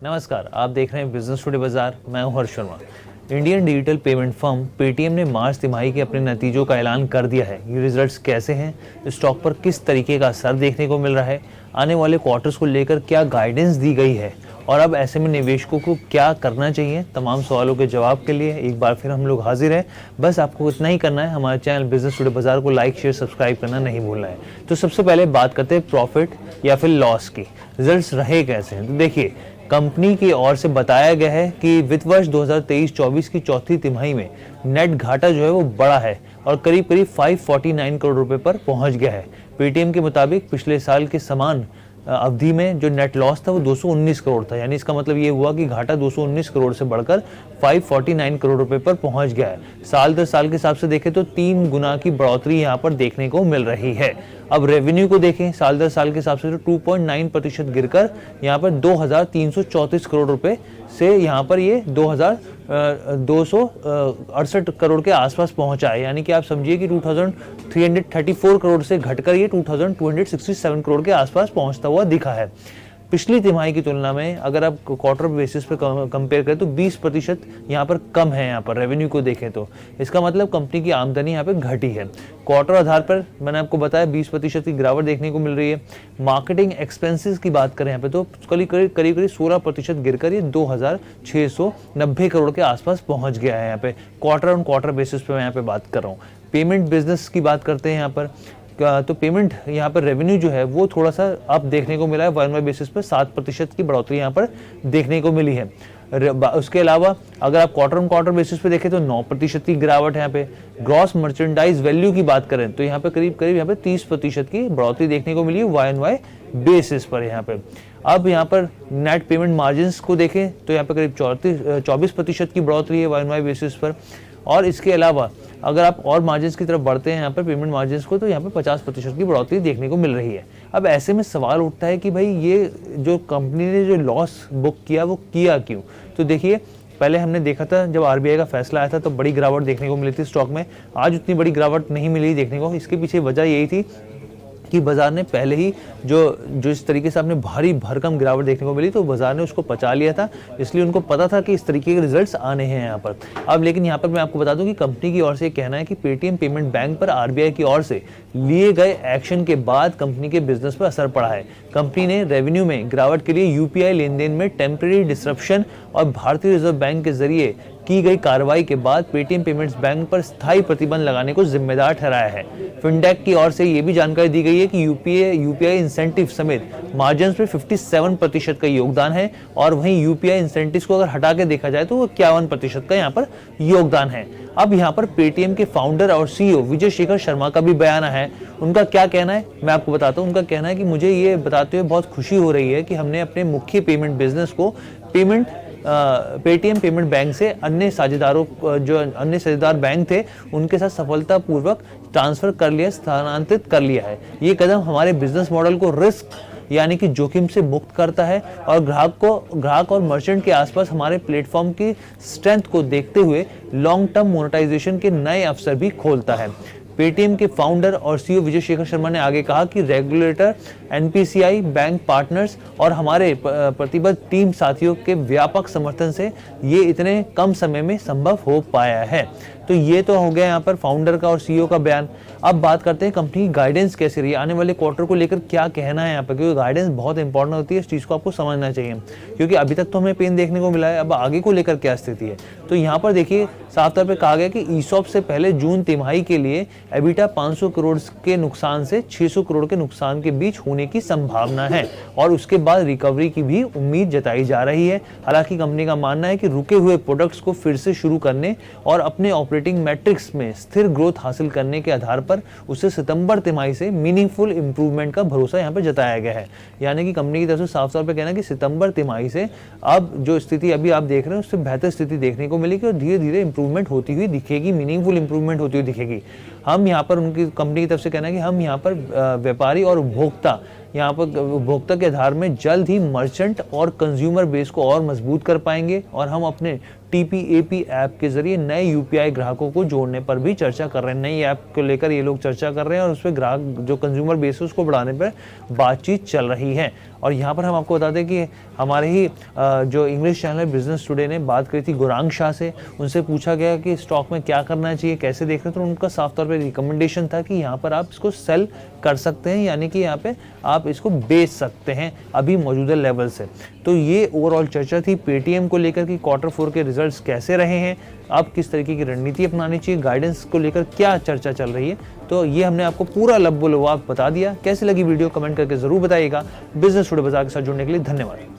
नमस्कार, आप देख रहे हैं बिजनेस टुडे बाजार। मैं हूं Harsh Sharma. Indian digital payment firm Paytm ने मार्च तिमाही के अपने नतीजों का ऐलान कर दिया है। ये रिजल्ट्स कैसे हैं, स्टॉक पर किस तरीके का असर देखने को मिल रहा है, आने वाले क्वार्टर्स को लेकर क्या गाइडेंस दी गई है और अब ऐसे में निवेशकों को क्या करना चाहिए, तमाम सवालों के जवाब के लिए एक बार फिर हम लोग हाजिर हैं। बस आपको इतना ही करना है, हमारे चैनल बिजनेस टुडे बाजार को लाइक शेयर सब्सक्राइब करना नहीं भूलना है। तो सबसे पहले बात करते हैं प्रॉफिट या फिर लॉस की। रिजल्ट्स रहे कैसे हैं, तो देखिए कंपनी की ओर से बताया गया है कि वित्त वर्ष 2023-24 की चौथी तिमाही में नेट घाटा जो है वो बड़ा है और करीब करीब 549 करोड़ रुपए पर पहुंच गया है। पेटीएम के मुताबिक पिछले साल के समान अवधि में जो नेट लॉस था वो 219 करोड़ था, यानी इसका मतलब ये हुआ कि घाटा 219 करोड़ से बढ़कर 549 करोड़ रुपए पर पहुंच गया है। साल दर साल के हिसाब से देखें तो 3 गुना की बढ़ोतरी यहाँ पर देखने को मिल रही है। अब रेवेन्यू को देखें, साल दर साल के हिसाब से तो 2.9% गिरकर यहाँ पर 2334 करोड़ रुपए से यहाँ पर ये 2268 करोड़ के आसपास पहुंचा है। यानी कि आप समझिए कि 2334 करोड़ से घटकर ये 2267 करोड़ के आसपास पहुंचता हुआ दिखा है। पिछली तिमाही की तुलना में अगर आप क्वार्टर बेसिस पे कंपेयर करें तो 20% यहाँ पर कम है। यहाँ पर रेवेन्यू को देखें तो इसका मतलब कंपनी की आमदनी यहाँ पे घटी है। क्वार्टर आधार पर मैंने आपको बताया 20% की गिरावट देखने को मिल रही है। मार्केटिंग एक्सपेंसेस की बात करें यहाँ पे तो करीब 16% गिरकर ये 2690 करोड़ के आसपास पहुंच गया है। यहाँ पे क्वार्टर ऑन क्वार्टर बेसिस पे मैं यहाँ पे बात कर रहा हूँ। पेमेंट बिजनेस की बात करते हैं यहाँ पर, तो पेमेंट यहाँ पर रेवेन्यू जो है वो थोड़ा सा अब देखने को मिला है। YoY बेसिस पर 7% की बढ़ोतरी यहाँ पर देखने को मिली है। उसके अलावा अगर आप क्वार्टर ऑन क्वार्टर बेसिस पे देखें तो 9% की गिरावट है। यहाँ पे ग्रॉस मर्चेंडाइज वैल्यू की बात करें तो यहाँ पे करीब यहाँ पे 30% की बढ़ोतरी देखने को मिली है YoY बेसिस पर। यहाँ पे अब यहाँ पर नेट पेमेंट मार्जिन को देखें तो यहाँ पे करीब 24% की बढ़ोतरी है YoY बेसिस पर। और इसके अलावा अगर आप और मार्जिन की तरफ बढ़ते हैं यहाँ पर पेमेंट मार्जिन को, तो यहाँ पे 50% की बढ़ोतरी देखने को मिल रही है। अब ऐसे में सवाल उठता है कि भाई ये जो कंपनी ने जो लॉस बुक किया वो किया क्यों। तो देखिए पहले हमने देखा था जब आरबीआई का फैसला आया था तो बड़ी गिरावट देखने को मिली थी स्टॉक में। आज उतनी बड़ी गिरावट नहीं मिली देखने को। इसके पीछे वजह यही थी कि बाजार ने पहले ही जो इस तरीके से आपने भारी भरकम गिरावट देखने को मिली तो बाजार ने उसको पचा लिया था, इसलिए उनको पता था कि इस तरीके के रिजल्ट्स आने हैं यहाँ पर। अब लेकिन यहाँ पर मैं आपको बता दूं कि कंपनी की ओर से कहना है कि पेटीएम पेमेंट बैंक पर आरबीआई की ओर से लिए गए एक्शन के बाद कंपनी के बिजनेस पर असर पड़ा है। कंपनी ने रेवेन्यू में गिरावट के लिए यूपीआई लेन देन में टेम्परेरी डिसरप्शन और भारतीय रिजर्व बैंक के जरिए की गई कार्रवाई के बाद पेटीएम पेमेंट्स बैंक पर स्थायी प्रतिबंध लगाने को जिम्मेदार ठहराया है। फिनटेक की ओर से यह भी जानकारी दी गई है कि यूपीआई इंसेंटिव समेत मार्जिन पे 57% का योगदान है और वहीं यूपीआई इंसेंटिव को अगर हटा के देखा जाए तो वो 51% का यहाँ पर योगदान है। अब यहाँ पर पेटीएम के फाउंडर और सीईओ विजय शेखर शर्मा का भी बयान है। उनका क्या कहना है मैं आपको बताता हूँ। उनका कहना है कि मुझे ये बताते हुए बहुत खुशी हो रही है कि हमने अपने मुख्य पेमेंट बिजनेस को पेटीएम पेमेंट बैंक से अन्य साझेदार बैंक थे उनके साथ सफलतापूर्वक ट्रांसफर कर लिया, स्थानांतरित कर लिया है। ये कदम हमारे बिजनेस मॉडल को रिस्क यानी कि जोखिम से मुक्त करता है और ग्राहक और मर्चेंट के आसपास हमारे प्लेटफॉर्म की स्ट्रेंथ को देखते हुए लॉन्ग टर्म मोनेटाइजेशन के नए अवसर भी खोलता है। पेटीएम के फाउंडर और सीईओ विजय शेखर शर्मा ने आगे कहा कि रेगुलेटर, एनपीसीआई, बैंक पार्टनर्स और हमारे प्रतिबद्ध टीम साथियों के व्यापक समर्थन से ये इतने कम समय में संभव हो पाया है। तो ये तो हो गया यहाँ पर फाउंडर का और सीईओ का बयान। अब बात करते हैं कंपनी की गाइडेंस कैसी रही, आने वाले क्वार्टर को लेकर क्या कहना है यहाँ पर, क्योंकि गाइडेंस बहुत इंपॉर्टेंट होती है। इस चीज़ को आपको समझना चाहिए क्योंकि अभी तक तो हमें पेन देखने को मिला है, अब आगे को लेकर क्या स्थिति है। तो यहाँ पर देखिए साफ तौर पर कहा गया कि ईसॉप से पहले जून तिमाही के लिए एबिटा 500 करोड़ के नुकसान से 600 करोड़ के नुकसान के बीच होने की संभावना है और उसके बाद रिकवरी की भी उम्मीद जताई जा रही है। हालांकि कंपनी का मानना है कि रुके हुए प्रोडक्ट्स को फिर से शुरू करने और अपने ऑपरेटिंग मैट्रिक्स में स्थिर ग्रोथ हासिल करने के आधार पर उसे सितंबर तिमाही से मीनिंगफुल इंप्रूवमेंट का भरोसा यहाँ पर जताया गया है। यानी कि कंपनी की तरफ से साफ तौर पर कहना है कि सितंबर तिमाही से अब जो स्थिति अभी आप देख रहे हैं उससे बेहतर स्थिति देखने को मिलेगी और धीरे धीरे इंप्रूवमेंट होती हुई दिखेगी, मीनिंगफुल इंप्रूवमेंट होती हुई दिखेगी। हम यहाँ पर उनकी कंपनी की तरफ से कहना है कि हम यहाँ पर व्यापारी और उपभोक्ता के आधार में जल्द ही मर्चेंट और कंज्यूमर बेस को और मजबूत कर पाएंगे और हम अपने TPAP ऐप के जरिए नए यूपीआई ग्राहकों को जोड़ने पर भी चर्चा कर रहे हैं। नई ऐप को लेकर ये लोग चर्चा कर रहे हैं और उस पर ग्राहक जो कंज्यूमर बेस है उसको बढ़ाने पर बातचीत चल रही है। और यहाँ पर हम आपको बता दें कि हमारे ही जो इंग्लिश चैनल बिजनेस टुडे ने बात करी थी गुरांग शाह से, उनसे पूछा गया कि स्टॉक में क्या करना चाहिए, कैसे देख रहे हैं, तो उनका साफ तौर पे रिकमेंडेशन था कि यहाँ पर आप इसको सेल कर सकते हैं, यानी कि यहाँ पे आप इसको बेच सकते हैं अभी मौजूदा लेवल से। तो ये ओवरऑल चर्चा थी पेटीएम को लेकर कि Q4 के रिजल्ट्स कैसे रहे हैं, अब किस तरीके की रणनीति अपनानी चाहिए, गाइडेंस को लेकर क्या चर्चा चल रही है। तो ये हमने आपको पूरा लब्बो लबाब बता दिया। कैसी लगी वीडियो कमेंट करके जरूर बताइएगा। बिजनेस टुडे बाजार के साथ जुड़ने के लिए धन्यवाद।